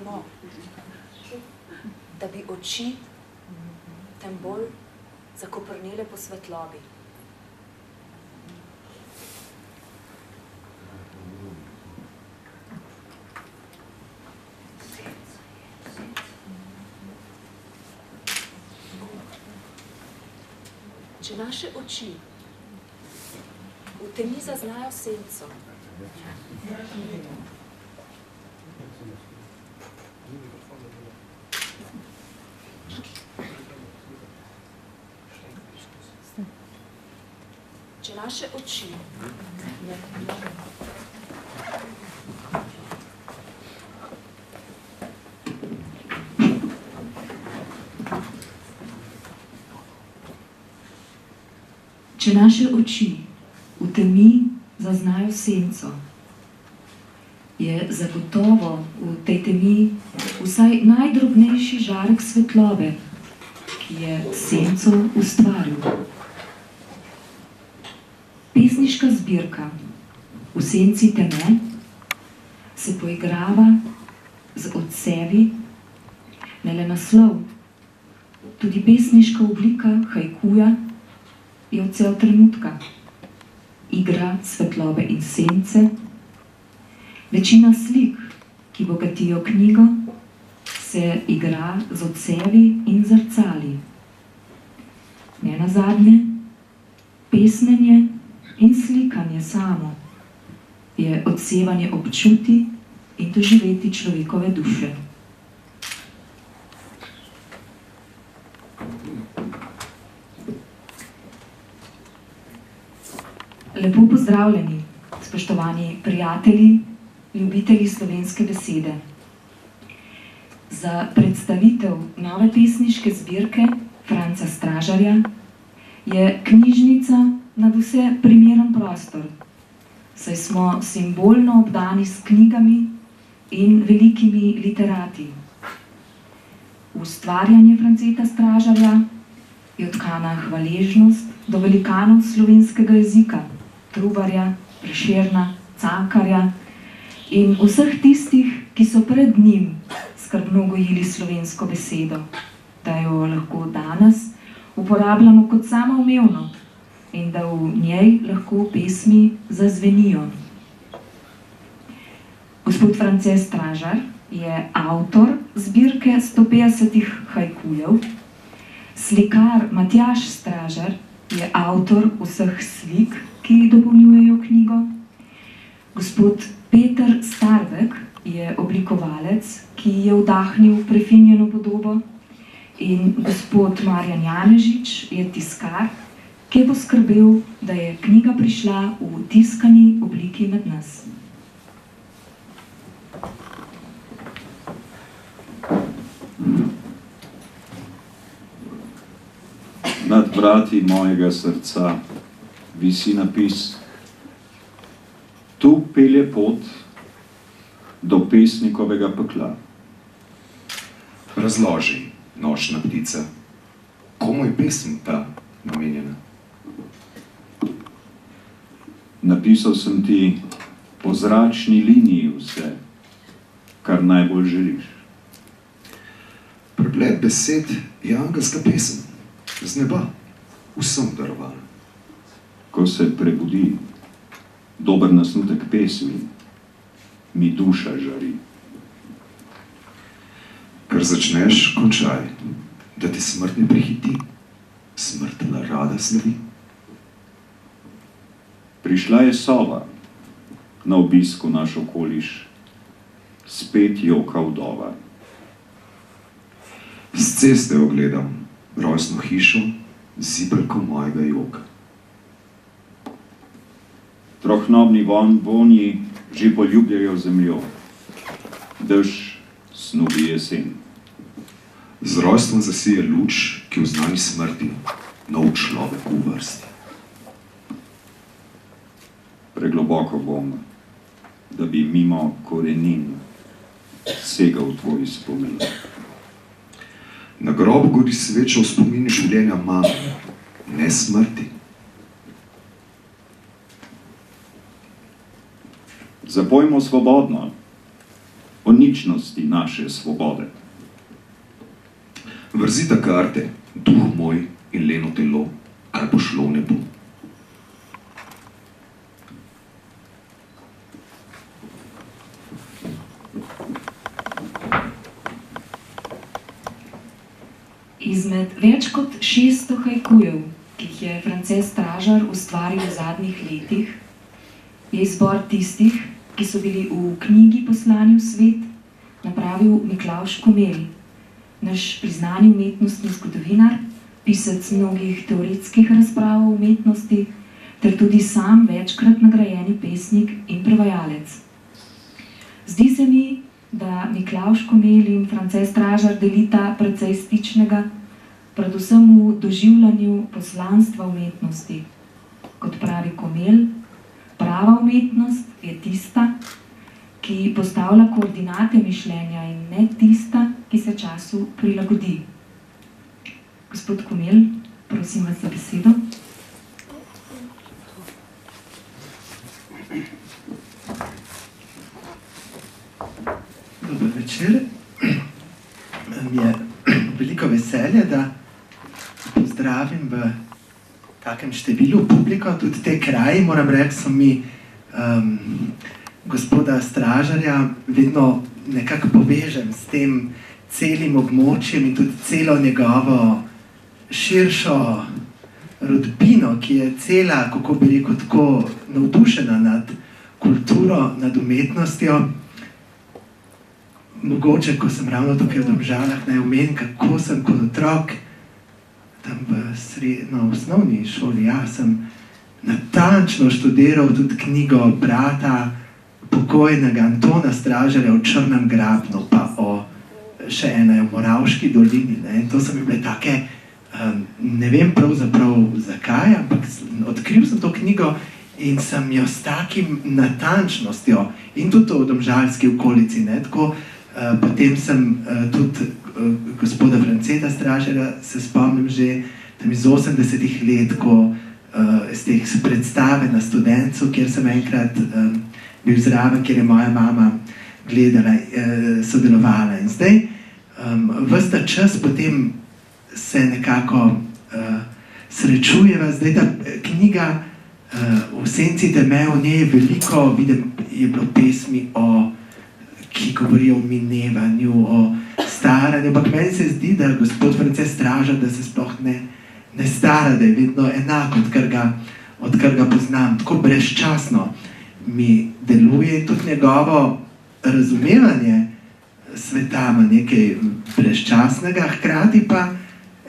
samo, da bi oči tem bolj zakoprnile po svetlobi. Če naše oči v temi zaznajo senco, če naše oči Če naše oči v temi zaznajo senco, je zagotovo v tej temi vsaj najdrobnejši žarek svetlobe, ki je senco ustvaril. Pesniška zbirka V senci teme se poigrava z odsevi, ne le naslov, tudi pesniška oblika haikuja je odsev trenutka, igra svetlobe in sence, večina slik, ki bogatijo knjigo, se igra z odsevi in zrcali. Nenazadnje, pesnenje in slikanje samo je odsevanje občutij in doživeti človekove duše. Lepo pozdravljeni, spoštovani prijatelji, ljubitelji slovenske besede. Za predstavitev nove pesniške zbirke Franca Stražarja je knjižnica nadvse primeren prostor, saj smo simbolno obdani s knjigami in velikimi literati. V ustvarjanje Franceta Stražarja je vtkana hvaležnost do velikanov slovenskega jezika, Trubarja, Prešerna, Cankarja in vseh tistih, ki so pred njim skrbno gojili slovensko besedo, da jo lahko danes uporabljamo kot samoumevno in da v njej lahko pesmi zazvenijo. Gospod France Stražar je avtor zbirke 150 haikujev, slikar Matjaž Stražar je avtor vseh slik, ki dopolnjujejo knjigo. Gospod Peter Starvek je oblikovalec, ki je vdahnil prefinjeno podobo, in gospod Marjan Janežič je tiskar, ki je poskrbel, da je knjiga prišla v tiskani obliki med nas. Nad vrati mojega srca visi napis: tu pelje pot do pesnikovega pekla. Razloži, nočna ptica, komu je pesem ta namenjena? Napisal sem ti po zračni liniji vse, kar najbolj želiš. Preplet besed je angelska pesem, z neba, vsem darovala. Ko se prebudi dober nasnutek pesmi, mi duša žari. Kar začneš, končaj, da ti smrt ne prehiti, smrt rada sledi. Prišla je sova, na obisku naš okoliš, spet joka vdova. Z ceste ogledam rojstno hišo, zibelko mojega joka. Trohnobni vonji že poljubljajo zemljo, dež snubi jesen. Z rojstvom zasije luč, ki v znani smrti, nov človek v vrsti. Pregloboko bom, da bi mimo korenin segal tvoj spomin. Na grobu gori sveča v spominu življenja mame, ne smrti. Zapojmo svobodno, o nič večnosti naše svobode. Vrzita karte, duh moj in leno telo, kar bo šlo v nebo. Izmed več kot 600 haikujev, ki jih je France Stražar ustvaril v zadnjih letih, je izbor tistih, ki so bili v knjigi Poslani v svet, napravil Miklavž Komelj, naš priznani umetnostni zgodovinar, pisec mnogih teoretskih razprav o umetnosti, ter tudi sam večkrat nagrajeni pesnik in prevajalec. Zdi se mi, da Miklavž Komelj in France Stražar delita precej stičnega, predvsem v doživljanju poslanstva umetnosti. Kot pravi Komelj, prava umetnost je tista, ki postavlja koordinate mišljenja in ne tista, ki se času prilagodi. Gospod Komelj, prosim vas za besedo. Dober večer. Mi je veliko veselje, da pozdravim v takem številu publiko, tudi te kraji, moram reči, so mi gospoda Stražarja vedno nekako povežem s tem celim območjem in tudi celo njegovo širšo rodbino, ki je cela, kako bi rekel, tako navdušena nad kulturo, nad umetnostjo. Mogoče, ko sem ravno tukaj v Domžalah, naj omenim, kako sem kot otrok tam v osnovni šoli, sem natančno študiral tudi knjigo brata pokojnega Antona Stražarja o Črnem grabnu, pa o še ene o Moravški dolini. In to so mi bile take, ne vem pravzaprav zakaj, ampak odkril sem to knjigo in sem jo s takim natančnostjo in tudi v domžalski okolici, tako. Potem sem tudi gospoda Franceta Stražarja, se spomnim že tam iz 80-ih let, ko z teh predstave na Studencu, kjer sem enkrat bil zraven, kjer je moja mama gledala, sodelovala. In zdaj, ves ta čas potem se nekako srečujeva. Zdaj ta knjiga V senci teme, v njej je veliko, vidim, je bilo pesmi ki govorijo o minevanju, o staranju, ampak meni se zdi, da gospod France Stražar, da se sploh ne stara, da je vedno enako, odkar ga poznam. Tako brezčasno mi deluje tudi njegovo razumevanje sveta, ima nekaj brezčasnega, hkrati pa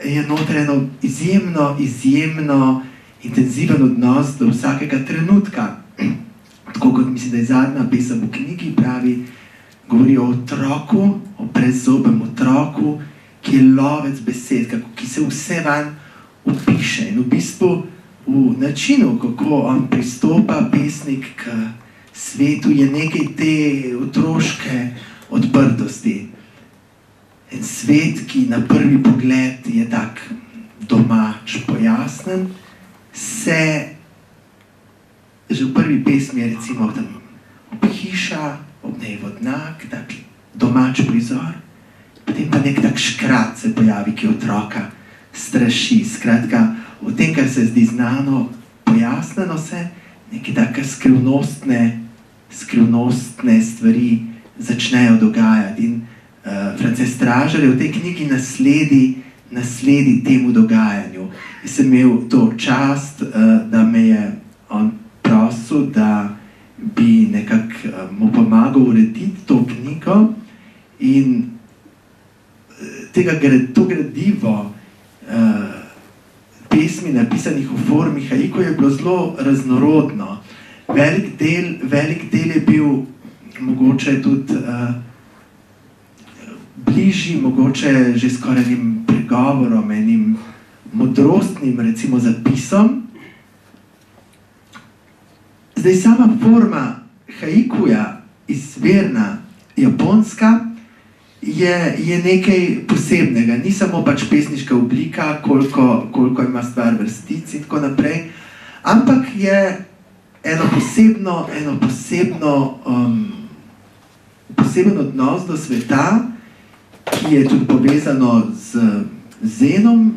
je noter eno izjemno intenziven odnos do vsakega trenutka. Tako kot mislim, da je zadnja pesem v knjigi, pravi, govori o otroku, o brezzobem otroku, ki je lovec besed, ki se vse vanj upiše. In v bistvu v načinu, kako on pristopa, pesnik, k svetu, je nekaj te otroške odprtosti. En svet, ki na prvi pogled je tak domač, pojasnen, se že v prvi pesmi je recimo tam hiša, ob njej vodnak, tak domač prizor, potem pa nek tak škrat se pojavi, ki otroka straši. Skratka, v tem, kar se zdi znano, pojasneno se, neke take skrivnostne stvari začnejo dogajati. In France Stražar je v tej knjigi nasledi temu dogajanju. Jaz sem imel to čast, da me je on prosil, da bi nekako mu pomagal urediti to knjigo in to gradivo pesmi, napisanih v formi haiku, je bilo zelo raznorodno. Velik del je bil mogoče tudi bližji, mogoče že skoraj enim pregovorom, enim modrostnim, recimo, zapisom. Zdaj, sama forma haikuja, izvirna, japonska, je nekaj posebnega. Ni samo pač pesniška oblika, koliko ima stvar vrstic in tako naprej, ampak poseben poseben odnos do sveta, ki je tudi povezano z Zenom.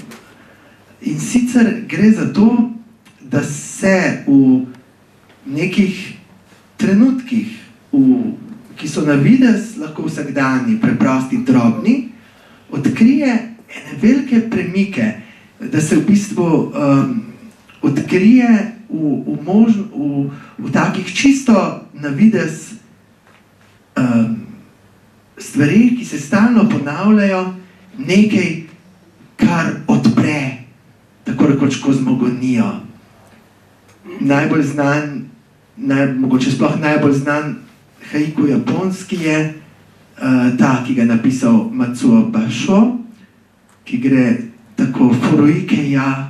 In sicer gre za to, da se v nekih trenutkih, ki so na videz lahko vsakdanji, preprosti, drobni, odkrije ene velike premike, da se v bistvu odkrije v takih čisto na videz stvari, ki se stalno ponavljajo, nekaj, kar odpre tako rekoč kozmogonijo. Najbolj znan, mogoče sploh najbolj znan haiku japonski je ta, ki ga je napisal Matsuo Basho, ki gre tako: Furuike ya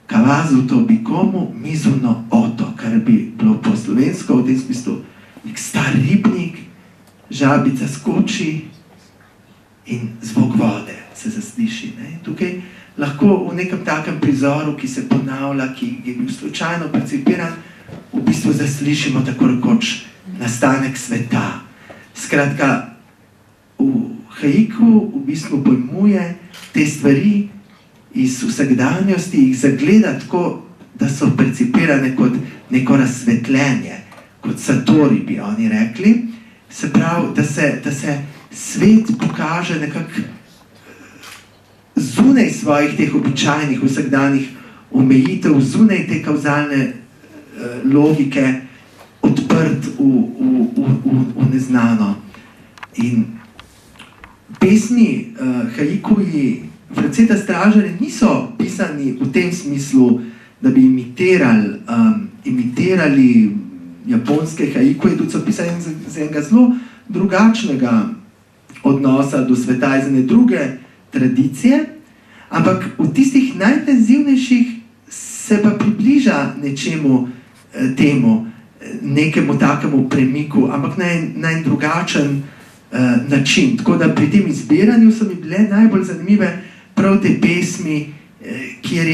kawazu to bikomu mizuno oto, kar bi bilo po slovensko v tem smislu nek star ribnik, žabica skoči in zvok vode se zasliši. Ne? Tukaj lahko v nekem takem prizoru, ki se ponavlja, ki je bil slučajno percipiran, v bistvu zaslišimo tako rekoč nastanek sveta. Skratka, v haiku v bistvu pojmuje te stvari iz vsakdanjosti, jih zagleda tako, da so percipirane kot neko razsvetljenje, kot satori bi oni rekli. Se pravi, da se svet pokaže nekako zunaj svojih teh običajnih vsakdanjih omejitev, zunaj te kavzalne logike, odprt v neznano. In pesmi, haikuji Franceta Stražarja niso pisani v tem smislu, da bi imitirali japonske haikuje, tudi so pisani z enega zelo drugačnega odnosa do sveta, iz ene druge tradicije, ampak v tistih najintenzivnejših se pa približa nečemu temu, nekemu takemu premiku, ampak na en drugačen način. Tako da pri tem izbiranju so mi bile najbolj zanimive prav te pesmi, kjer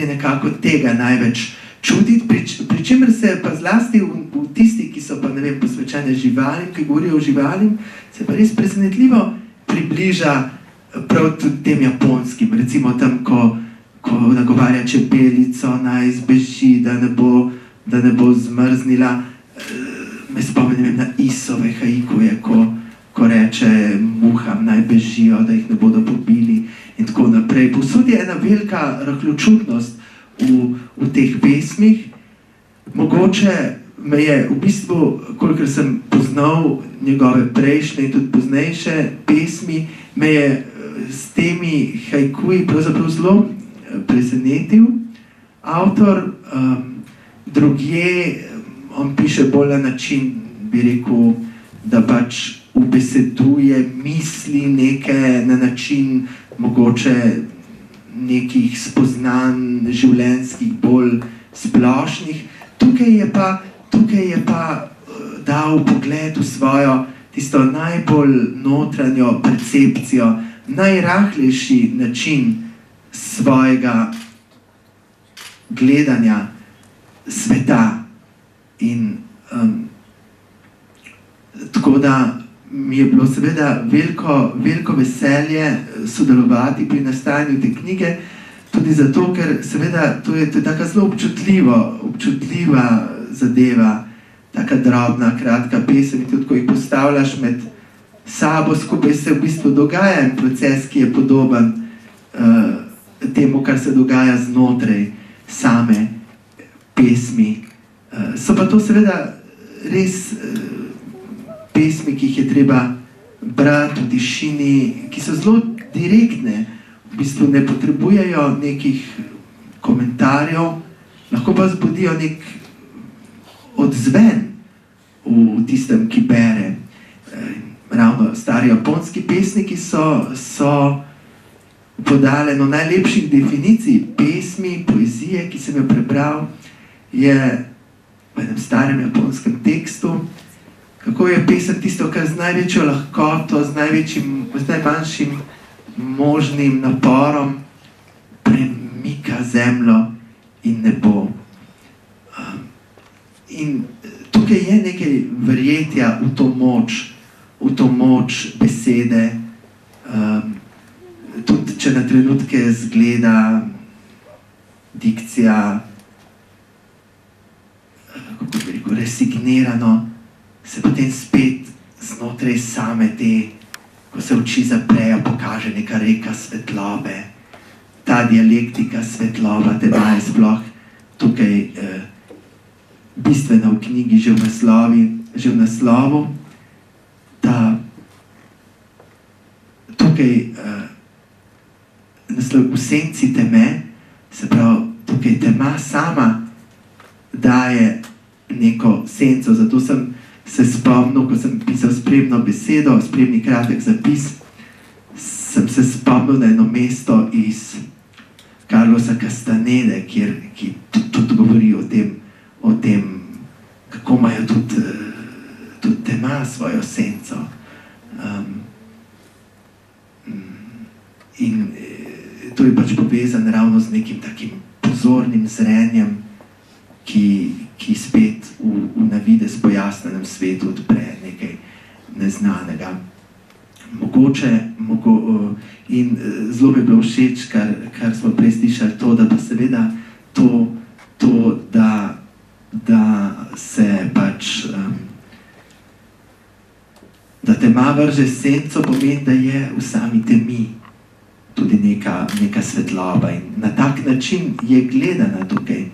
je nekako tega največ čutiti, pri čemer se pa zlasti v tistih, ki so pa, ne vem, posvečene živalim, ki govorijo o živalim, se pa res presenetljivo približa prav tudi tem japonskim. Recimo tam, ko nagovarja čebelico, naj zbeži, da ne bo zmrznila. Me spomnim na Isove haikuje, ko reče muham, naj bežijo, da jih ne bodo pobili in tako naprej. Povsod je ena velika rahločutnost v teh pesmih. Mogoče me je v bistvu, kolikor sem poznal njegove prejšnje in tudi poznejše pesmi, me je s temi haikuji pravzaprav zelo presenetil. Avtor drugje, on piše bolj na način, bi rekel, da pač ubeseduje misli neke na način mogoče nekih spoznanj življenjskih, bolj splošnih. Tukaj je pa dal pogled v svojo tisto najbolj notranjo percepcijo, najrahlejši način svojega gledanja sveta. In tako da mi je bilo seveda veliko veselje sodelovati pri nastajanju te knjige, tudi zato, ker seveda to je taka zelo občutljiva zadeva, taka drobna, kratka pesem, in tudi ko jih postavljaš med sabo, skupaj se v bistvu dogaja en proces, ki je podoben temu, kar se dogaja znotraj same pesmi. So pa to seveda res pesmi, ki jih je treba brati v tišini, ki so zelo direktne, v bistvu ne potrebujejo nekih komentarjev, lahko pa zbudijo nek odzven v tistem, ki bere. Ravno stari japonski pesniki so podali eno najlepših definicij pesmi, poezije, ki sem jo prebral, je v enem starem japonskem tekstu, kako je pesem tisto, kar z največjo lahkoto, z najmanjšim možnim naporom premika zemljo in nebo. In tukaj je nekaj verjetja v to moč, v to moč besede, tudi če na trenutke zgleda dikcija, kako bi rekel, resignirano, se potem spet znotraj same te, ko se oči zaprejo, pokaže neka reka svetlobe. Ta dialektika svetloba, tema je sploh tukaj bistvena v knjigi že v naslovu. Tukaj naslov v senci teme, se pravi, tukaj tema sama daje neko senco, zato sem se spomnil, ko sem pisal spremno besedo, spremni kratek zapis, sem se spomnil na eno mesto iz Carlosa Castanede, ki tudi govori o tem, kako imajo tudi tema svojo senco. In to je pač povezano ravno z nekim takim pozornim zrenjem, ki spet v navidez pojasnenem svetu odpre nekaj neznanega. In zelo mi je bilo všeč, kar smo prej slišali, to, da pa seveda da se pač da tema vrže senco, pomeni, da je v sami temi tudi neka svetloba. In na tak način je gledana tukaj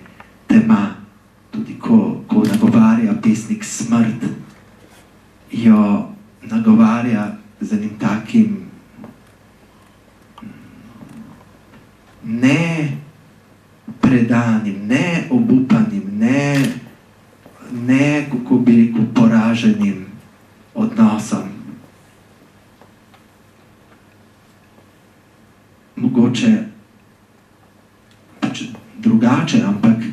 tema, tudi ko nagovarja pesnik smrt, jo nagovarja z enim takim ne predanim, ne obupanim, ne kako bi rekel, poraženim odnosom. Mogoče pač drugače, ampak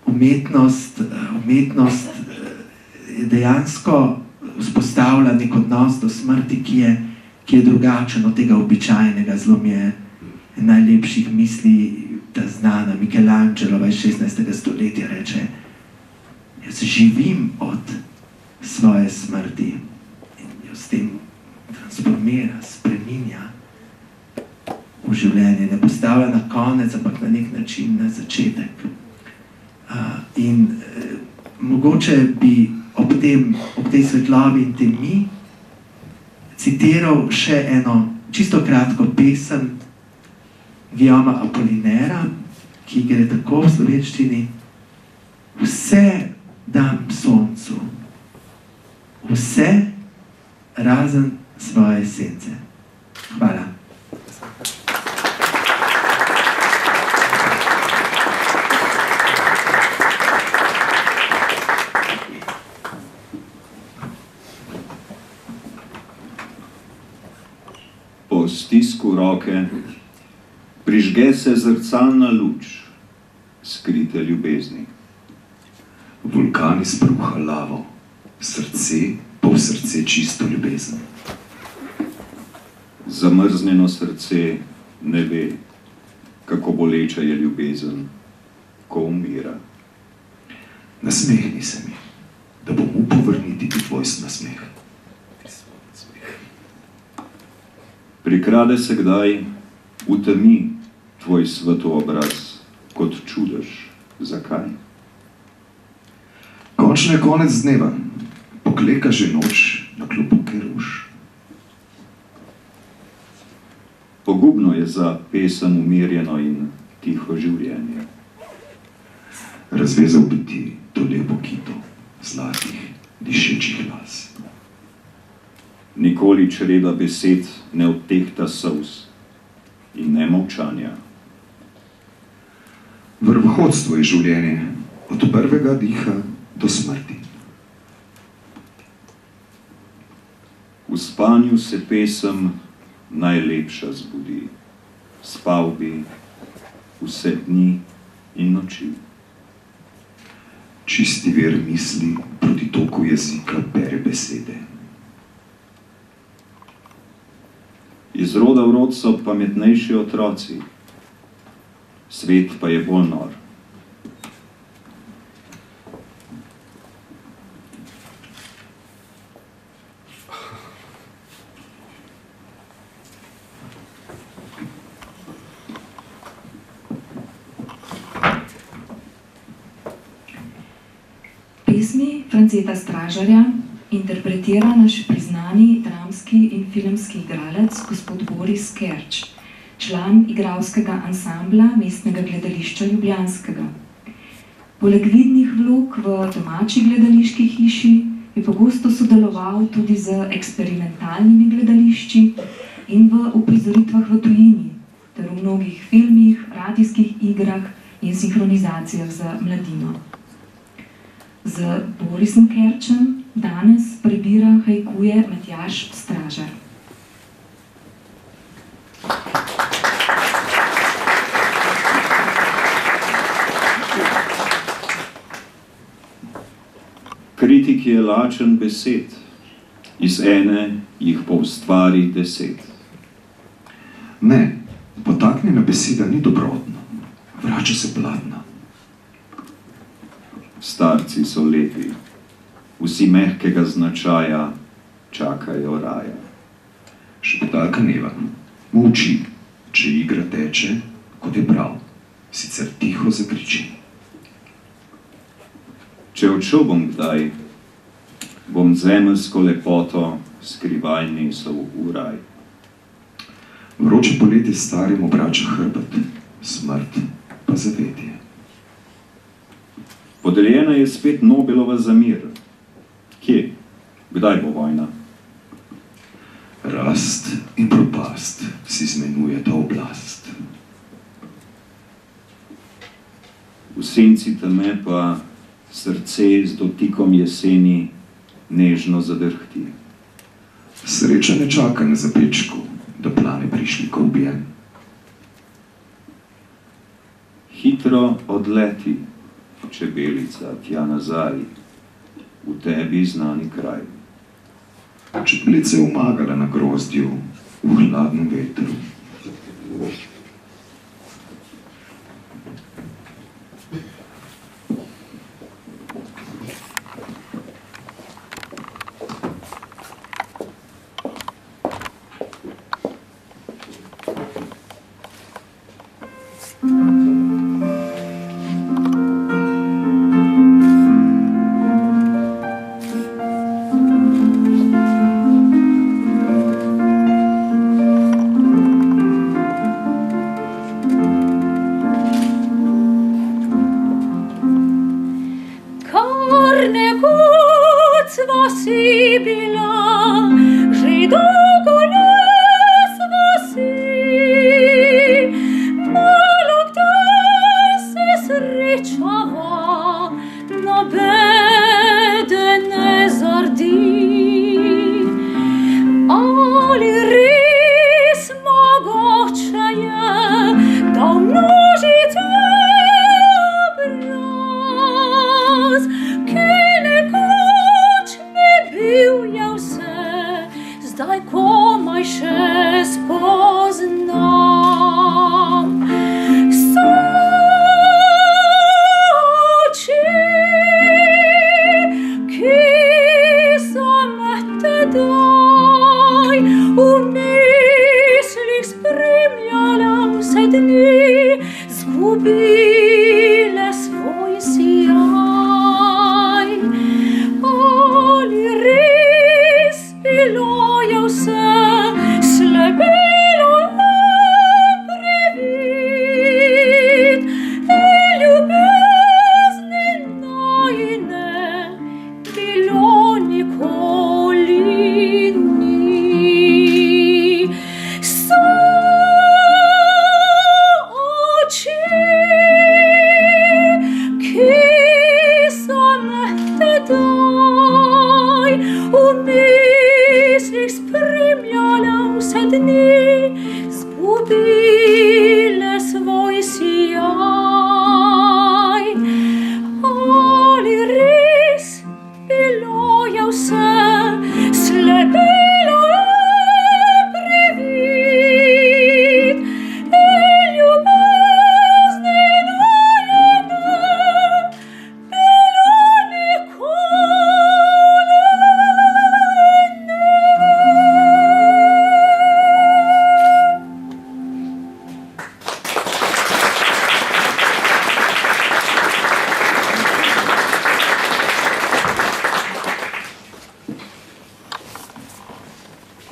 umetnost dejansko vzpostavlja nek odnos do smrti, ki je drugačen od tega običajnega. Zelo mi je najlepših misli ta znana Michelangelova iz 16. stoletja reče: jaz živim od svoje smrti in jo s tem transformira, spreminja v življenje. Ne postavlja na konec, ampak na nek način na začetek. Mogoče bi ob tej svetlobi in temi citiral še eno čisto kratko pesem Guillauma Apollinairea, ki gre tako v slovenščini: vse dam soncu, vse razen svoje sence. Hvala. Po stisku roke prižge se zrcalna luč skrite ljubezni. Vulkan izbruha lavo, srce pa v srce čisto ljubezen. Zamrznjeno srce ne ve, kako boleča je ljubezen, ko umira. Nasmehni se mi, da bom upal vrniti ti tvoj nasmeh. Prikrade se kdaj v temi tvoj svetobraz kot čudež. Zakaj? Končno je konec dneva, pokleka že noč na klobuke rož. Pogubno je za pesem umirjeno in tiho življenje. Razvezal bi ti to lepo kito zlatih, dišečih las. Nikoli čreda besed ne odtehta solz in ne molčanja. Vrvohodstvo je življenje, od prvega diha do smrti. V spanju se pesem najlepša zbudi, spal bi vse dni in noči. Čisti vir misli proti toku jezika bere besede. Iz roda v rod so pametnejši otroci, svet pa je bolj nor. pesmi Franceta Stražarja interpretira naš priznani dramski in filmski igralec gospod Boris Kerč, član igralskega ansambla Mestnega gledališča ljubljanskega. Poleg vidnih vlog v domači gledališki hiši je pogosto sodeloval tudi z eksperimentalnimi gledališči in v uprizoritvah v tujini, ter v mnogih filmih, radijskih igrah in sinhronizacijah za mladino. Z Borisom Kerčem danes prebira hajkuje Matjaž Stražar. Kritik je lačen besed, iz ene jih poustvari 10. Ne, potaknjena beseda ni dobrotna, vrača se bladna. Starci so lepi, vsi mehkega značaja čakajo raja. Šepetaka Neva, molči, če igra teče, kot je prav, sicer tiho zakriči. Če odšel bom kdaj, bom zemeljsko lepoto skrivaj nesel v raj. Vroče poletje starim obrača hrbet, smrt pa zavetje. Podeljena je spet Nobelova za mir. Kje? Kdaj bo vojna? Rast in propast si zmenuje ta oblast. V senci teme pa srce z dotikom jeseni nežno zadrhti. Sreča ne čaka na zapečku, da plane prišliko ubijem. Hitro odleti, čebelica, tja nazaj, v tebi znani kraj. Čebelica je umagala na grozdju, v hladnem vetru. Zdaj, ko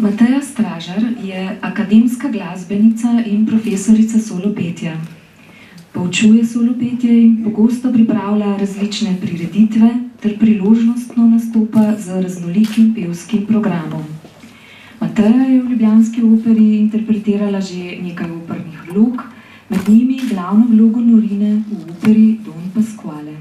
Mateja Stražar je akademska glasbenica in profesorica solopetja. Poučuje solopetje in pogosto pripravlja različne prireditve ter priložnostno nastopa z raznolikim pevskim programom. Mateja je v ljubljanski operi interpretirala že nekaj opernih vlog, med njimi glavno vlogo Norine v operi Don Pasquale.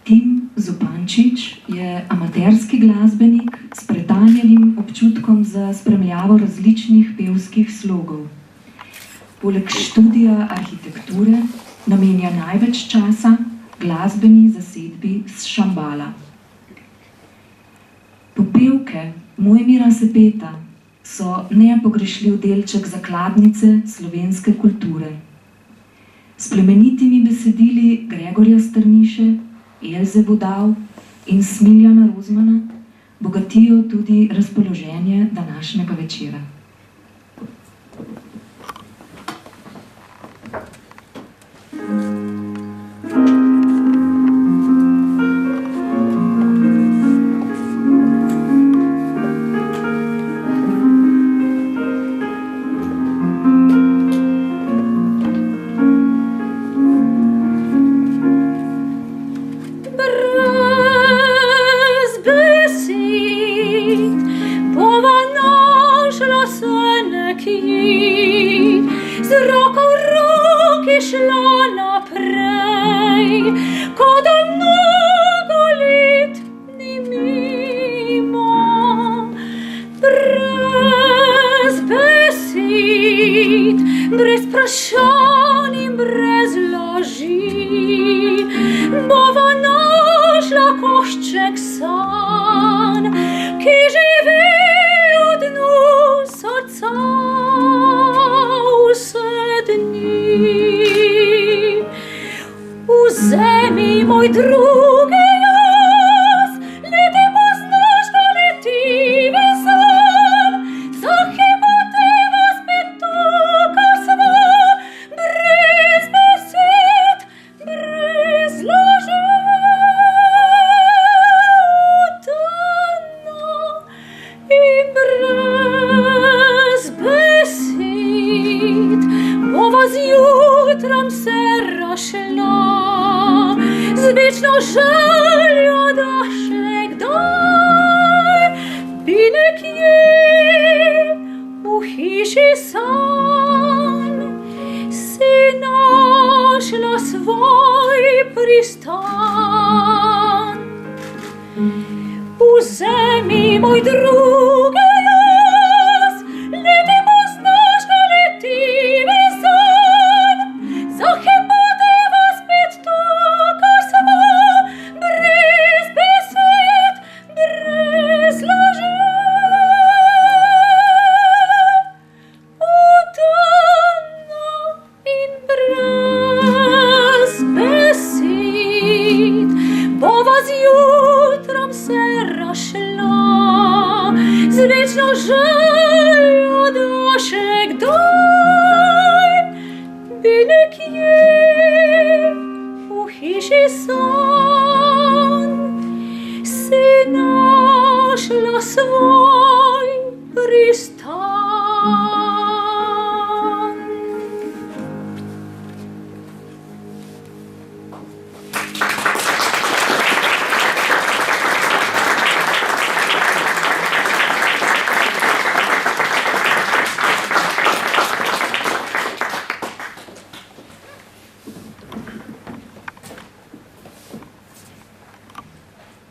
Tim Zupančič je amaterski glasbenik s pretanjenim občutkom za spremljavo različnih pevskih slogov. Poleg študija arhitekture namenja največ časa glasbeni zasedbi s Šambala. Popevke Mojmira Sepeta so nepogrešljiv delček zakladnice slovenske kulture. S plemenitimi besedili Gregorja Strniše, Elze Vodal in Smiljana Rozmana bogatijo tudi razpoloženje današnjega večera.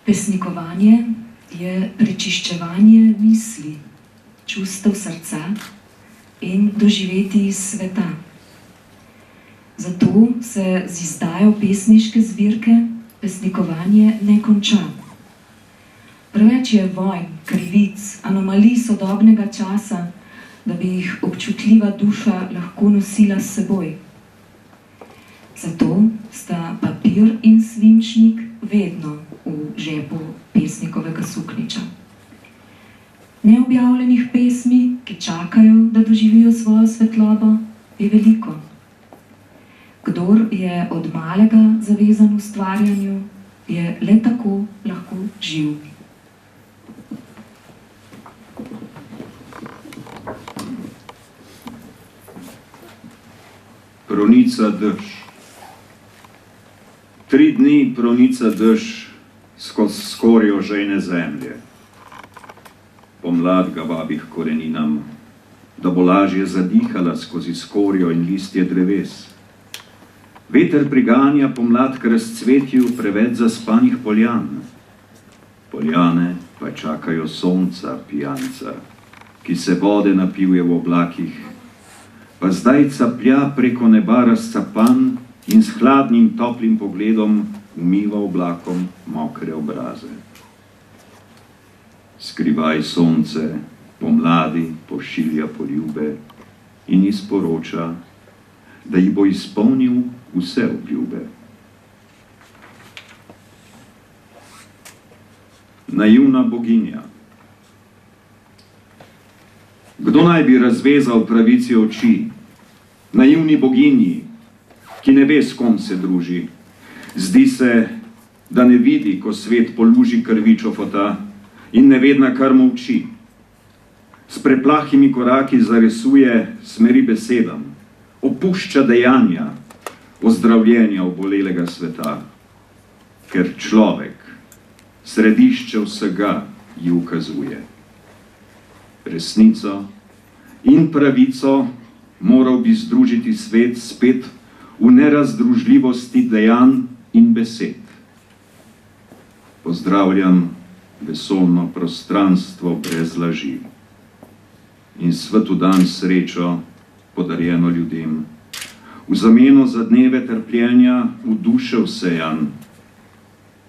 Pesnikovanje je prečiščevanje misli, čustev srca in doživetij sveta. Zato se z izdajo pesniške zbirke pesnikovanje ne konča. Preveč je vojn, krivic, anomalij sodobnega časa, da bi jih občutljiva duša lahko nosila s seboj. Zato sta papir in svinčnik vedno v žepu pesnikovega suknjiča. Neobjavljenih pesmi, ki čakajo, da doživijo svojo svetlobo, je veliko. Kdor je od malega zavezan ustvarjanju, je le tako lahko živ. pronica dež. 3 dni pronica dež skozi skorjo žejne zemlje. Pomlad ga vabi k koreninam, da bo lažje zadihala skozi skorjo in listje dreves. Veter priganja pomlad k razcvetju preveč zaspanih poljan. Poljane pa čakajo sonca pijanca, ki se vode napije v oblakih, pa zdaj caplja preko neba razcapan in s hladnim toplim pogledom umiva oblakom mokre obraze. Skrivaj sonce pomladi pošilja poljube in izporoča, da ji bo izpolnil vse obljube. Naivna boginja. Kdo naj bi razvezal pravici oči? Naivni boginji, ki ne ve, s kom se druži. Zdi se, da ne vidi, ko svet poluži krvi čofota in nevedna kar molči. S preplahimi koraki zaresuje smeri besedam, opušča dejanja, ozdravljenja obolelega sveta, ker človek, središče vsega, ji ukazuje. Resnico in pravico moral bi združiti svet spet v nerazdružljivosti dejanj in besed. Pozdravljam vesoljno prostranstvo brez laži in svetu dan srečo podarjeno ljudem, v zameno za dneve trpljenja v duše vsejan.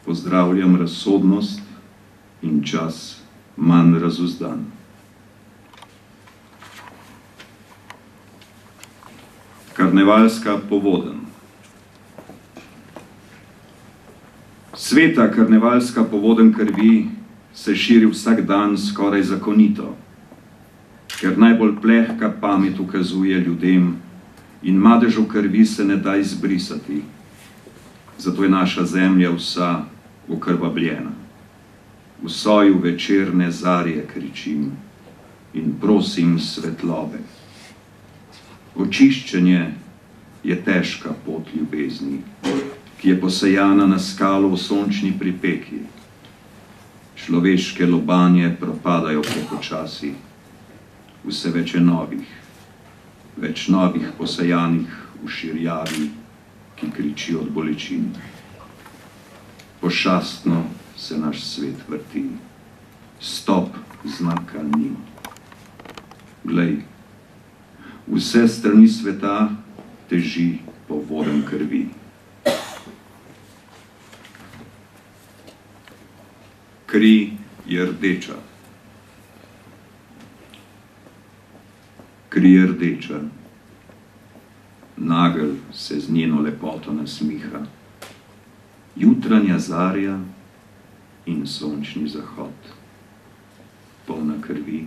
Pozdravljam razsodnost in čas manj razuzdan. Karnevalska povodenj. Sveta karnevalska povodenj krvi se širi vsak dan skoraj zakonito, ker najbolj plehka pamet ukazuje ljudem in madežu krvi se ne da izbrisati. Zato je naša zemlja vsa okrvavljena. V soju večerne zarje kričim in prosim svetlobe. Očiščenje je težka pot ljubezni, ki je posejana na skalo v sončni pripeki. Človeške lobanje propadajo prepočasi, vse več je novih posejanih v širjavi, ki kriči od bolečin. Pošastno se naš svet vrti, stop znaka ni. Glej, vse strani sveta teži po voden krvi. Kri je rdeča. Kri je rdeča. Nagelj se z njeno lepoto nasmiha. Jutranja zarja in sončni zahod. Polna krvi,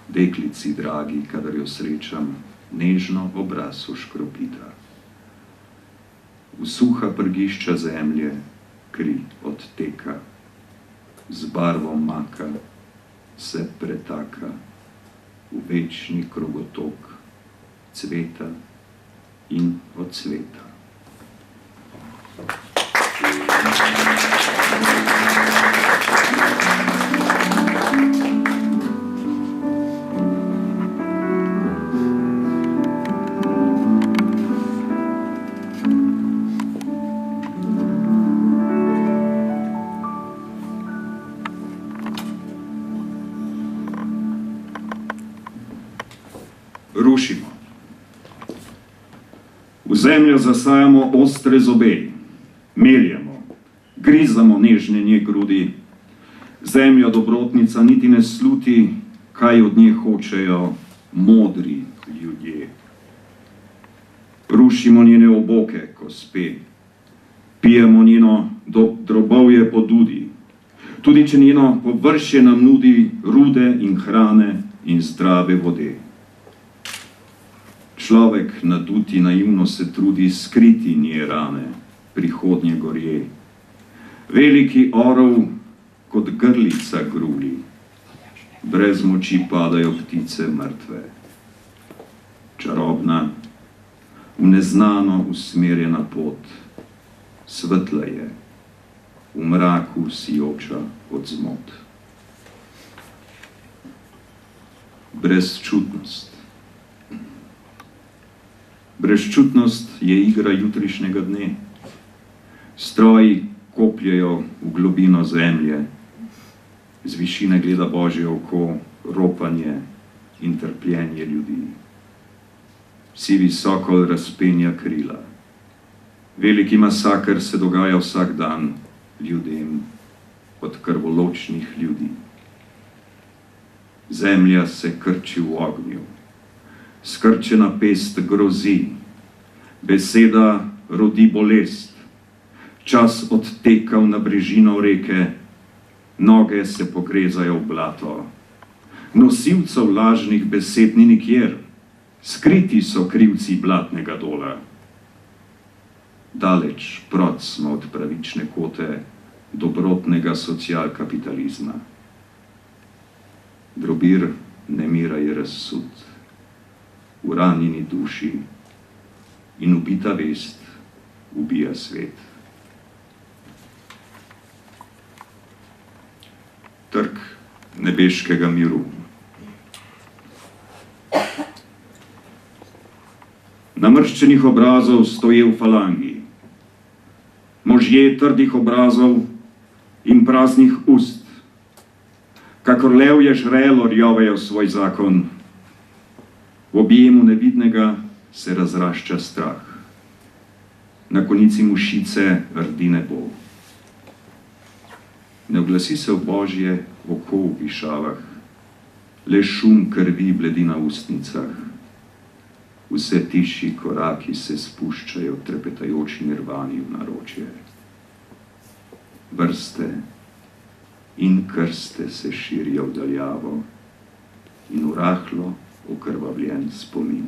deklici dragi, kadar jo srečam, nežno obraz oškropita. V suha prgišča zemlje kri odteka, z barvo maka se pretaka v večni krogotok cveta in odsveta. Rušimo. V zemljo zasajamo ostre zobe, meljemo, grizamo nežne nje grudi. Zemlja dobrotnica niti ne sluti, kaj od nje hočejo modri ljudje. Rušimo njene oboke, ko spe, pijemo njeno drobovje podudi, tudi če njeno površje nam nudi rude in hrane in zdrave vode. Človek naduti naivno se trudi skriti nje rane, prihodnje gorje. Veliki orov kot grlica gruli, brez moči padajo ptice mrtve. Čarobna, v neznano usmerjena pot, svetla je, v mraku sijoča od zmot. Brezčutnost. Brezčutnost je igra jutrišnjega dne. Stroji kopljejo v globino zemlje, z višine gleda Božje oko, ropanje in trpljenje ljudi. Sivi sokol razpenja krila. Veliki masaker se dogaja vsak dan ljudem od krvoločnih ljudi. Zemlja se krči v ognju, skrčena pest grozi, beseda rodi bolest, čas odteka v nabrežino reke, noge se pogrezajo v blato. Nosilcev lažnih besed ni nikjer, skriti so krivci blatnega dola. Daleč proč smo od pravične kote dobrotnega socialkapitalizma. Drobir nemira je razsud, v ranjeni duši in ubita vest ubija svet. Trg nebeškega miru. Namrščenih obrazov stoje v falangi, možje trdih obrazov in praznih ust, kakor levje žrelo rjovejo svoj zakon. V objemu nevidnega se razrašča strah, na konici mušice rdi nebo. Ne oglasi se v Božje oko v višavah, le šum krvi bledi na ustnicah. Vse tiši koraki se spuščajo trepetajoči nirvani v naročje. Vrste in krste se širijo v daljavo in v rahlo okrvavljen spomin.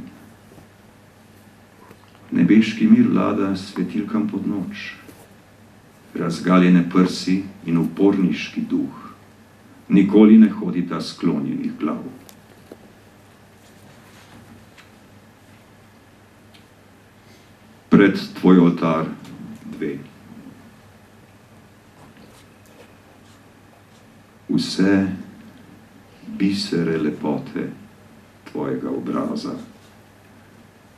Nebeški mir vlada svetilkam pod noč, razgaljene prsi in uporniški duh nikoli ne hodita sklonjenih glav. Pred tvoj oltar 2. Vse bisere lepote tvojega obraza,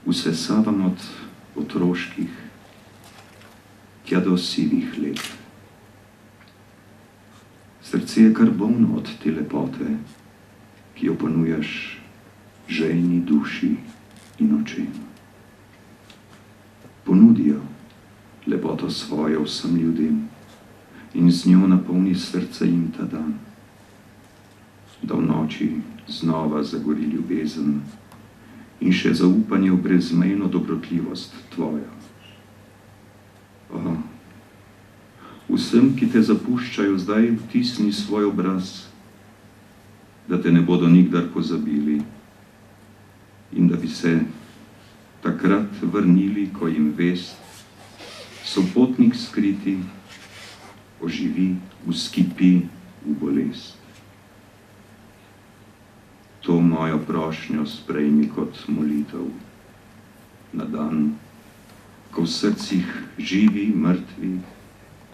vsesavam od otroških tja do sivih let. Srce je kar bolno od te lepote, ki jo ponujaš željni duši in očem. Ponudijo lepoto svojo vsem ljudem in z njo napolni srce jim ta dan, da v noči znova zagori ljubezen in še zaupanje v brezmejno dobrotljivost tvojo. O, vsem, ki te zapuščajo, zdaj vtisni svoj obraz, da te ne bodo nikdar pozabili in da bi se takrat vrnili, ko jim vest, sopotnik skriti, oživi, uskipi v bolest. To mojo prošnjo sprejmi kot molitev na dan, ko v srcih živi, mrtvi,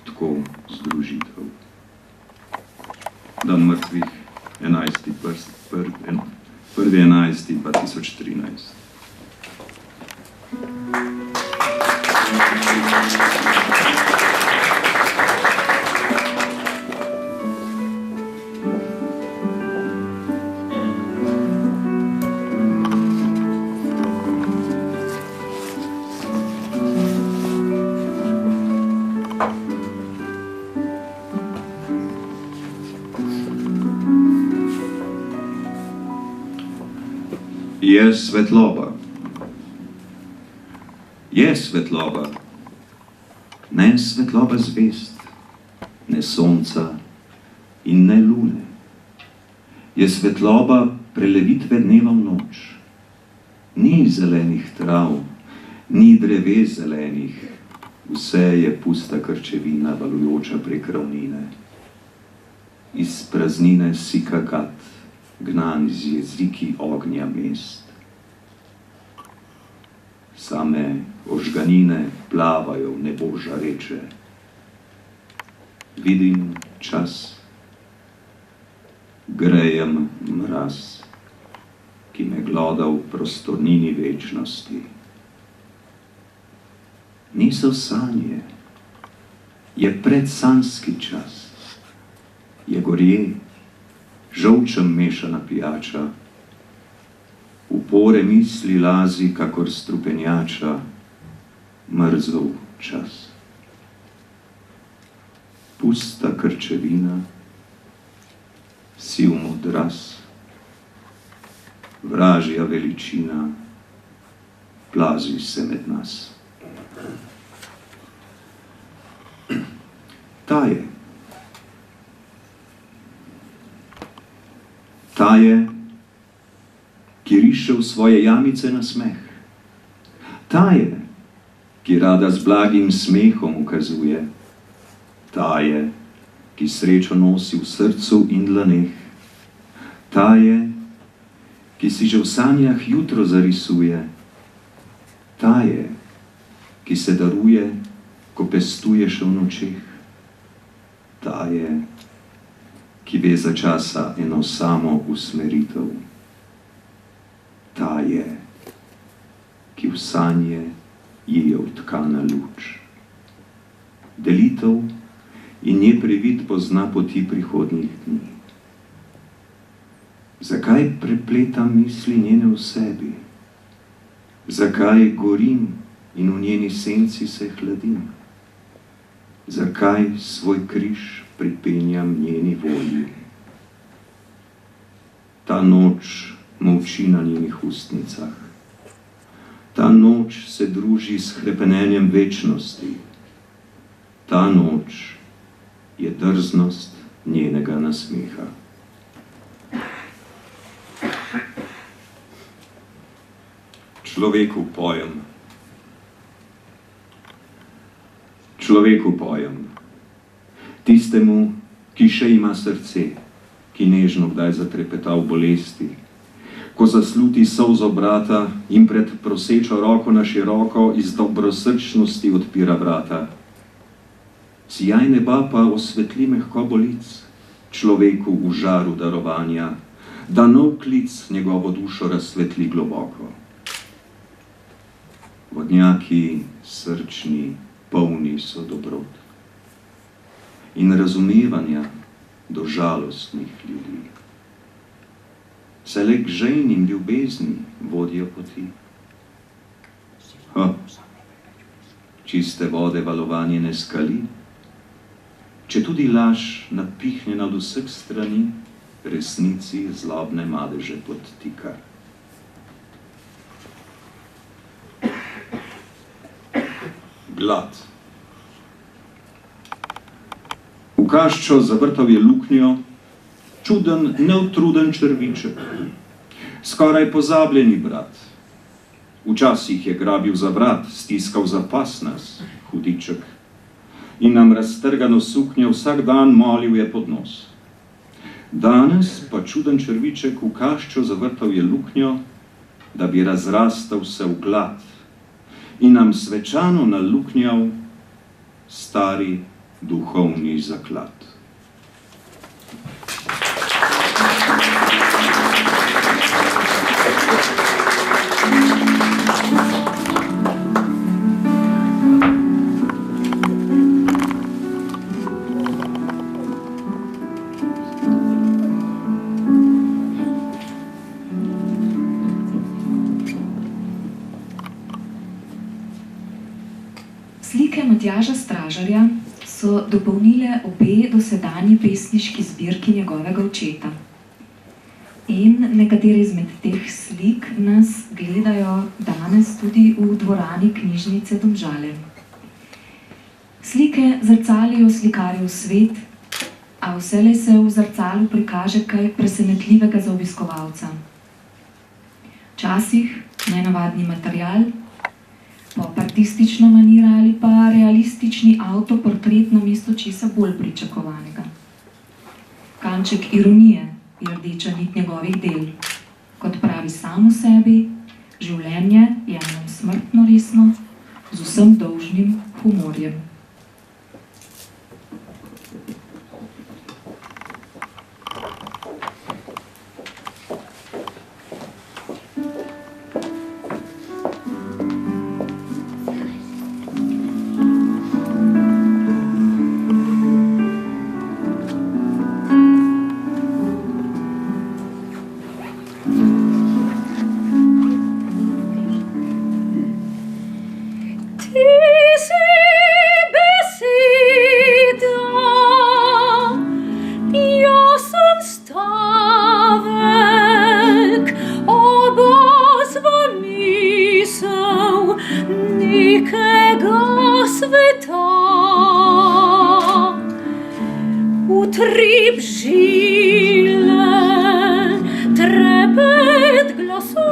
tako združitev. Dan mrtvih 1.11.2013. Je svetloba. Je svetloba. Ne svetloba zvezd, ne sonca in ne lune. Je svetloba prelevitve dneva v noč. Ni zelenih trav, ni dreves zelenih, vse je pusta krčevina, valujoča prek ravnine. Iz praznine sika gat, gnan z jeziki ognja mest. same ožganine plavajo v nebo žareče. Vidim čas, grejem mraz, ki me gloda v prostornini večnosti. Niso sanje, je predsanski čas, je gorje, žolčem mešana pijača, upore misli lazi, kakor strupenjača, mrzel čas. Pusta krčevina, siv modras, vražja veličina, plazi se med nas. Ta je, ki riše v svoje jamice na smeh. Ta je, ki rada z blagim smehom ukazuje. Ta je, ki srečo nosi v srcu in dlaneh. Ta je, ki si že v sanjah jutro zarisuje. Ta je, ki se daruje, ko pestuje še v nočeh. Ta je, ki ve za časa eno samo usmeritev. Ta je, ki v sanje ji je vtkana luč. Delitev in nje previd pozna poti prihodnjih dni. Zakaj prepletam misli njene v sebi? Zakaj gorim in v njeni senci se hladim? Zakaj svoj križ pripenjam njeni volji? Ta noč molči na njenih ustnicah. Ta noč se druži s hrepenenjem večnosti. Ta noč je drznost njenega nasmeha. Človeku pojem. Človeku pojem. Tistemu, ki še ima srce, ki nežno kdaj zatrepeta v bolesti, ko zasluti solzo brata in pred prosečo roko na široko iz dobrosrčnosti odpira vrata. Sijaj neba pa osvetli mehkobo lic, človeku v žaru darovanja, da nov klic njegovo dušo razsvetli globoko. Vodnjaki srčni, polni so dobrot in razumevanja do žalostnih ljudi. Se le k žejnim ljubezni vodijo poti. Čiste vode valovanje ne skali, če tudi laž napihnjena od vseh strani, resnici zlobne madeže podtika. Glad. V kaščo zavrtal je luknjo, čuden, neutruden črviček, skoraj pozabljeni brat. Včasih je grabil za vrat, stiskal za pas nas, hudiček, in nam raztrgano suknjo vsak dan molil je pod nos. Danes pa čuden črviček v kaščo zavrtal je luknjo, da bi razrastal se v glad in nam svečano naluknjal stari duhovni zaklad. Slike Matjaža Stražarja so dopolnile obe dosedanji pesniški zbirki njegovega očeta. In nekatere izmed teh slik nas gledajo danes tudi v dvorani knjižnice Domžale. Slike zrcalijo slikarjev svet, a vselej se v zrcalu prikaže kaj presenetljivega za obiskovalca. Včasih nenavadni material, pop-artistična manira ali pa realistični avtoportret namesto česa bolj pričakovanega. Kanček ironije je rdeča nit njegovih del. Kot pravi sam o sebi, življenje je nam smrtno resno, z vsem dolžnim humorjem. Utrip žile, trepet glasu,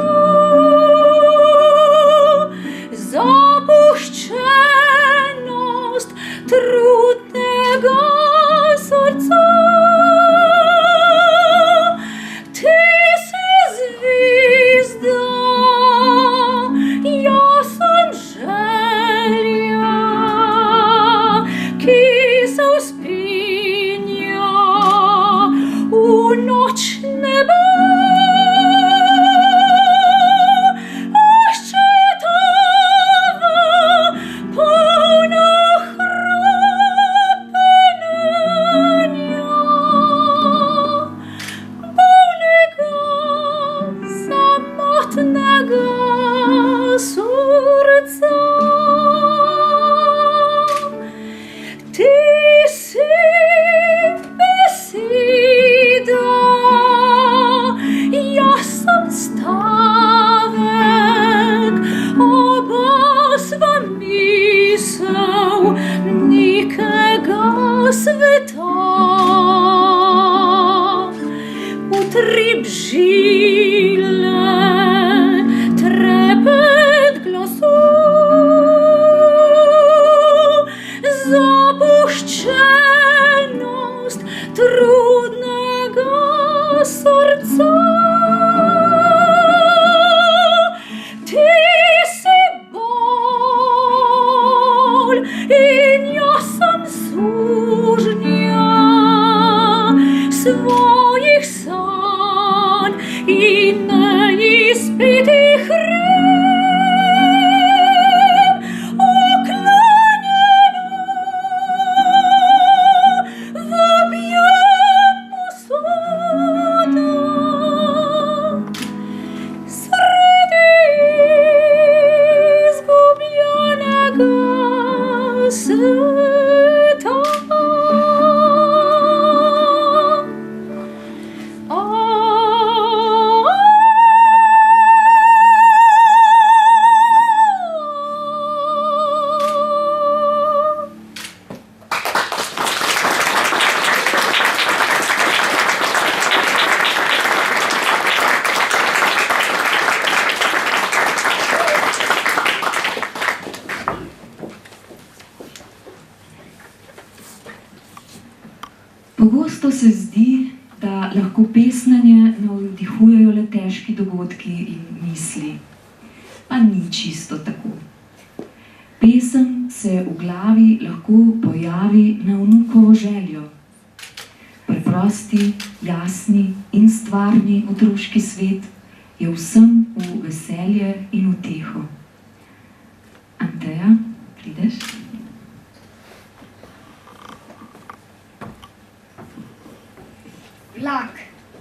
zapuščenost trudnega srca. Ti si zvezda, jaz sem želja, ki se vzpenja v noč neba. Utrip žile, trepet glasu, zapuščenost trudnega srca. Ti si bolj in jaz sem sužnja svojih sanj in neizpitih rep, oklenjena v objem usode. Sredi izgubljenega sveta. Pogosto se zdi, da lahko pesnanje navdihujejo le težki dogodki in misli. Pa ni čisto tako. Pesem se v glavi lahko pojavi na vnukovo željo. Preprosti, jasni in stvarni otroški svet je vsem v veselje in uteho. Anteja, prideš?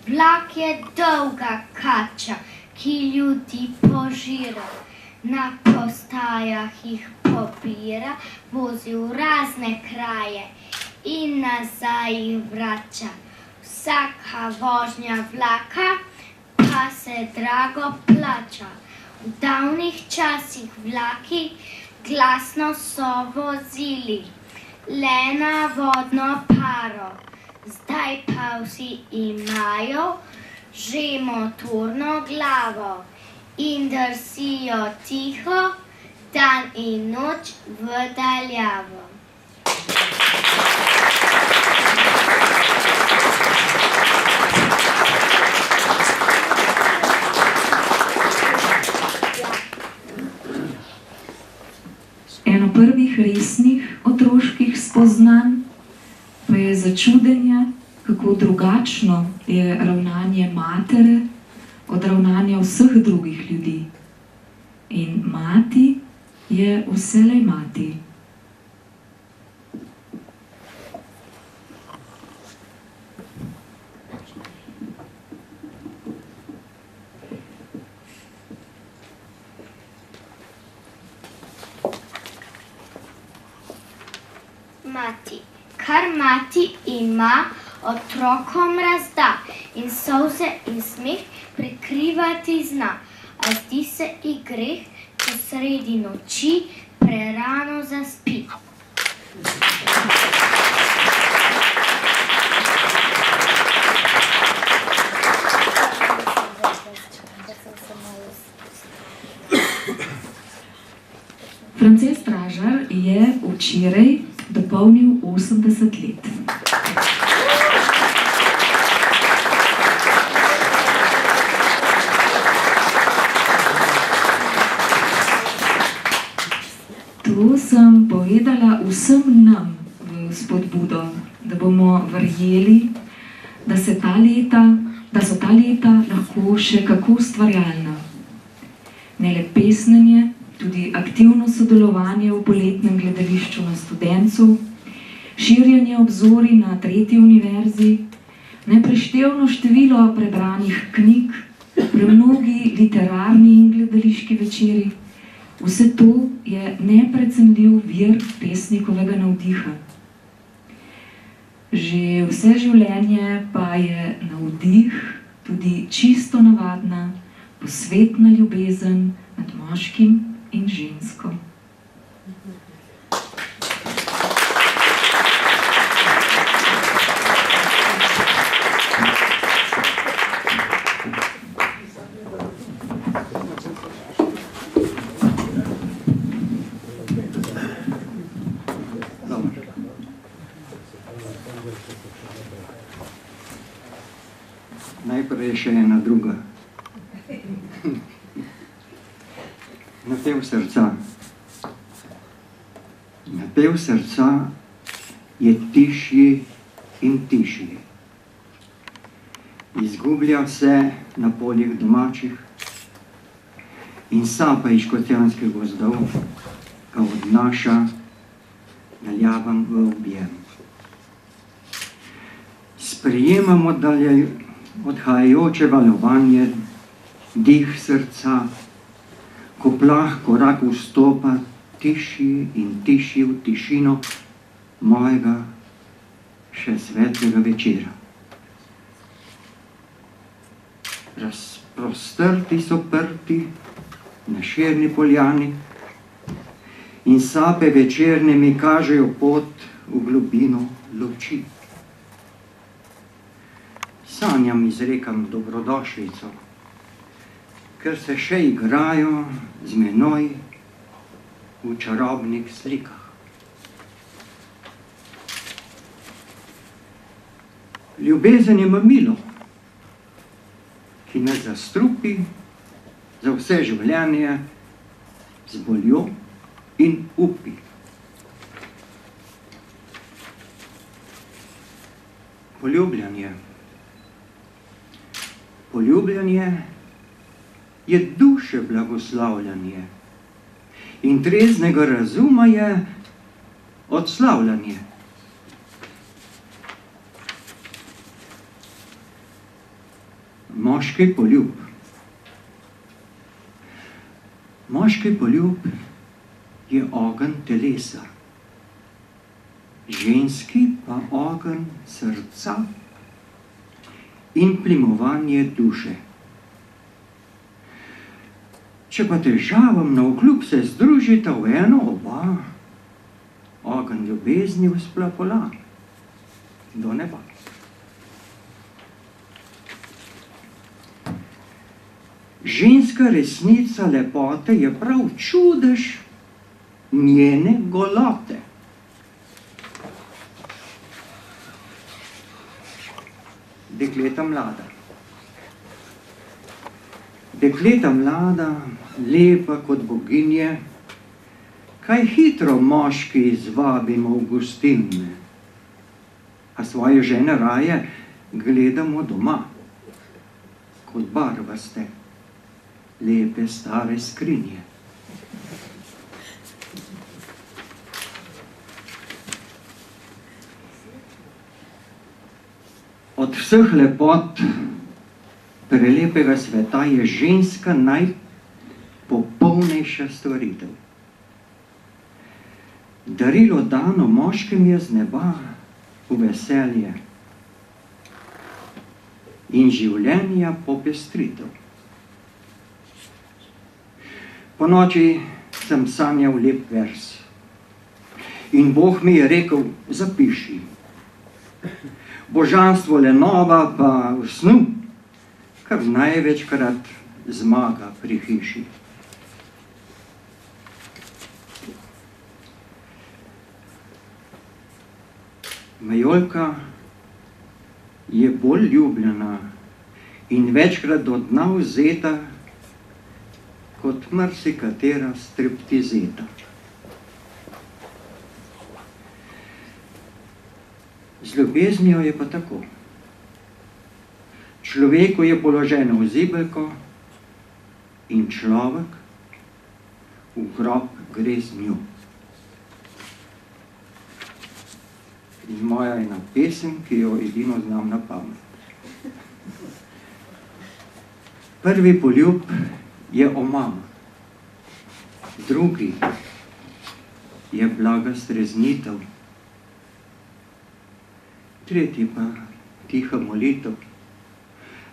Vlak je dolga kača, ki ljudi požira, na postajah jih pobira, vozi v razne kraje in nazaj jih vrača. Vsaka vožnja vlaka pa se drago plača. V davnih časih vlaki glasno so vozili, le na vodno paro. Zdaj pa vsi imajo že motorno glavo in drsijo tiho dan in noč v daljavo. samih resnih otroških spoznanj pa je začudenje, kako drugačno je ravnanje matere od ravnanja vseh drugih ljudi. In mati je vselej mati. Mati. Kar mati ima, otrokom razda in solze in smeh prikrivati zna. A zdi se ji greh, če sredi noči prerano zaspi. France Stražar je včeraj dopolnil 80 let. To sem povedala vsem nam v spodbudo, da bomo verjeli, da so ta leta lahko še kako ustvarjalna. Ne le pesnjenje, tudi aktivno sodelovanje v poletnem gledališču na Studencu, širjenje obzorij na 3. univerzi, nepreštevno število prebranih knjig, premnogi literarni in gledališki večeri. Vse to je neprecenljiv vir pesnikovega navdiha. Že vse življenje pa je navdih tudi čisto navadna, posvetna ljubezen med moškim in žensko. Najprej še ena druga. Napev srca. Napev srca je tišji in tišji. Izgublja se na poljih domačih in sapa iz škocjanskih gozdov ga odnaša naljavam v objem. Sprijemamo dalje odhajajoče valovanje, dih srca, ko plah korak vstopa tišji in tišji v tišino mojega še svetlega večera. Razprostrti so prti na širni poljani in sape večerne mi kažejo pot v globino luči. Sanjam izrekam dobrodošlico, ker se še igrajo z menoj v čarobnih slikah. Ljubezen je mamilo, ki me zastrupi za vse življenje z boljo in upi. Poljubljanje. Poljubljanje je duše blagoslavljanje in treznega razuma je odslavljanje. Moški poljub. Moški poljub je ogenj telesa, ženski pa ogenj srca in plimovanje duše. Če pa težavam navkljub se združita v eno oba, ogenj ljubezni vzplapola do neba. Ženska resnica lepote je prav čudež njene golote. Dekleta mlada. Dekleta mlada, lepa kot boginje, Kaj hitro moški zvabimo v gostilne, a svoje žene raje gledamo doma, kot barvaste, lepe stare skrinje. Od vseh lepot prelepega sveta je ženska najpopolnejša stvaritev. Darilo dano moškim je z neba v veselje in življenja popestritev. Ponoči sem sanjal lep vers in Bog mi je rekel, zapiši. Božanstvo lenova pa v snu, kar največkrat zmaga pri hiši. Majolka je bolj ljubljena in večkrat do dna vzeta kot marsikatera striptizeta. Z ljubeznijo je pa tako. Človeku je položeno v zibelko in človek v grob gre z njo. In moja ena pesem, ki jo edino znam na pamet. Prvi poljub je omama, drugi je blaga streznitev, tretji pa tiha molitev,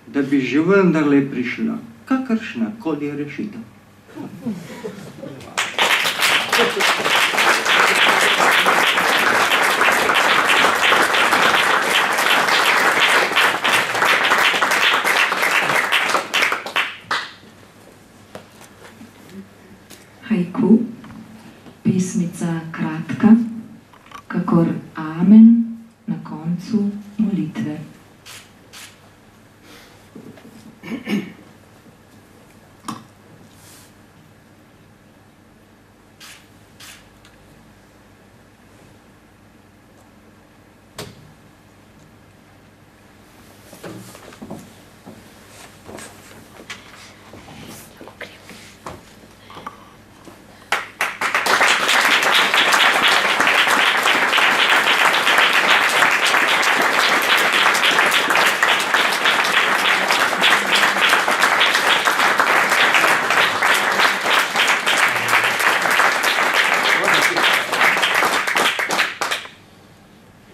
da bi že vendarle prišla kakršna koli rešitev. Haiku, pesmica kratka, kakor amen na koncu molitve.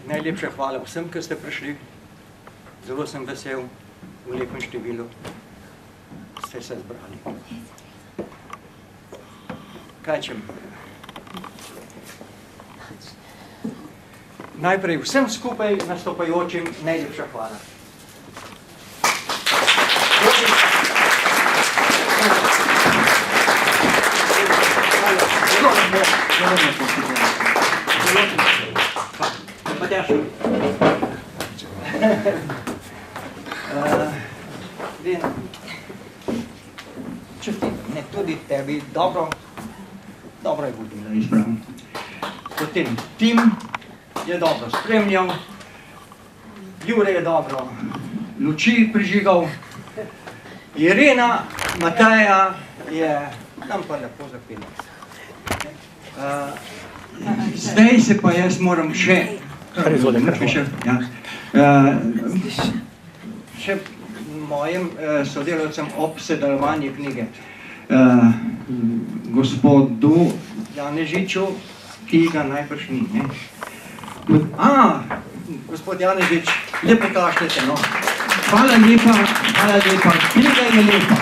Najlepša hvala vsem, ki ste prišli. Zelo sem vesel, v lepem številu ste se zbrali. Kaj čem? Najprej vsem skupaj nastopajočim najlepša hvala. Čestitam, tudi tebi dobro je vodila, izpravim. Potem Tim je dobro spremljal, Jure je dobro luči prižigal, Irena, Mateja je nam pa lepo zapela. Zdaj se pa jaz moram še še mojim sodelavcem ob sedelovanju knjige. Gospodu Janežiču, ki ga najbrž ni. Gospod Janežič, lepo kašljete, no. Hvala lepa, knjiga je lepa.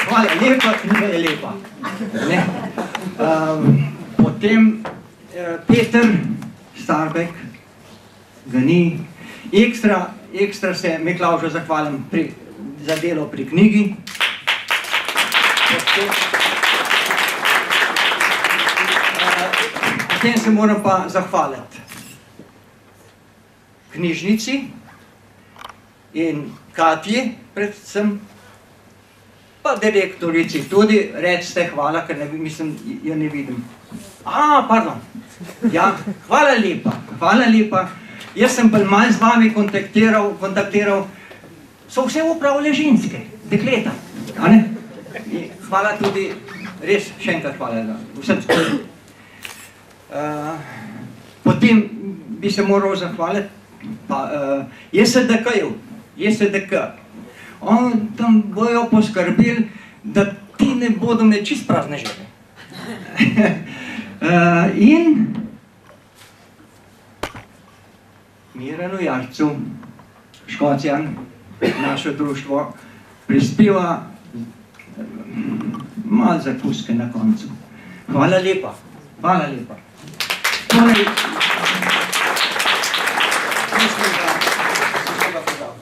Hvala lepa, knjiga je lepa. Potem Peter Starbek, ga ni. Ekstra se Miklavžu zahvalim za delo pri knjigi. Potem se moram pa zahvaliti knjižnici in Katji predvsem, pa direktorici tudi, recite hvala, ker mislim, jo ne vidim. Pardon. Ja, hvala lepa, hvala lepa. Jaz sem pa malo z vami kontaktiral. So vse upravile ženske, dekleta. A ne? Hvala tudi, res še enkrat hvala vsem skupaj. Potem bi se moral zahvaliti JSDK. On tam bojo poskrbeli, da ti ne bodo imeli čist prazne želje. In Miranu Jarcu, Škocjan, naše društvo, prispeva malo zakuske na koncu. Hvala lepa, hvala lepa. Torej, mislim, da se ga podal.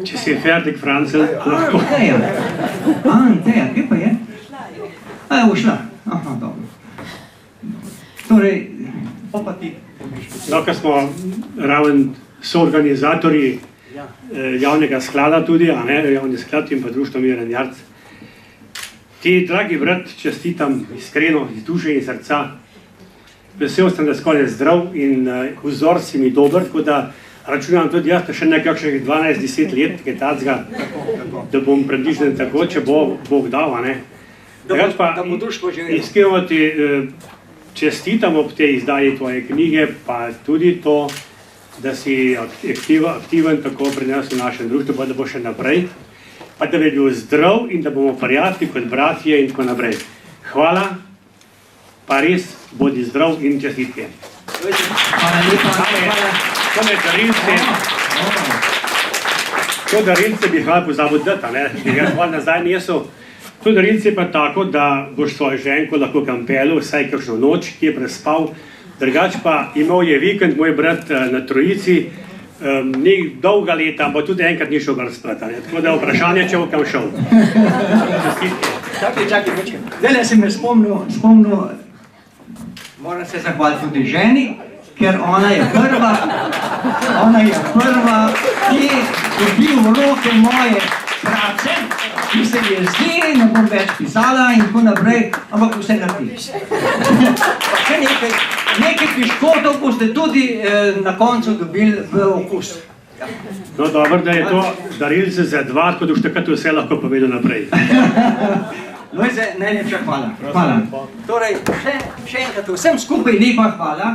Če si fertik, Francel, lahko. Anteja, kje pa je? Je ušla. Aha, dobro. Torej, pa ti. Ker smo raven soorganizatorji javnega sklada tudi, a ne, javni sklad in pa društvo Miran Jarc. Ti, dragi brat, čestitam iskreno, iz duše in srca. Vesel sem, da skoraj zdrav in vzor si mi dober, tako da računam tudi jaz, da še nekakšnih 12-10 let, kaj tacga, da bom približen tako, če bo Bog dal, a ne. Drugač pa, iskreno ti čestitam ob tej izdaji tvoje knjige, pa tudi to, da si aktiven tako pri nas v našem društvu, pa da bo še naprej, pa da bi bil zdrav in da bomo prijatelji kot bratje in tako naprej. Hvala, pa res bodi zdrav in čestitke. Hvala lepa. To darilce bi hvala pozabil dati, ne? Jaz hvala nazaj nesel. To darilce je pa tako, da boš svojo ženko lahko kampelu, vsaj kakšno noč, ki je prespal. Drugač pa imel je vikend moj brat na Trojici, ni dolga leta, ampak tudi enkrat ni šel gar spat. Tako da vprašanje, če bo kam šel. Čakaj. Zdaj si me spomnil, moram se zahvaliti tudi ženi, ker ona je prva, ki dobi v roke moje prace, ki se je zdi, ne bom več pisala in tako naprej, ampak vse naredi. Še nekaj piškotov boste tudi na koncu dobili v okus. No dobro, da je to darilce za dva, tako da boš takrat vse lahko povedal naprej. Lojze, najlepša hvala. Torej, še enkrat vsem skupaj lepa hvala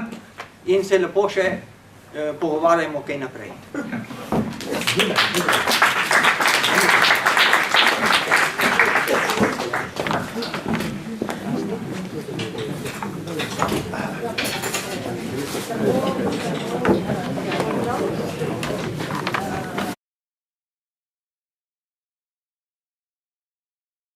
in se lepo še pogovarjamo kaj naprej. Thank you.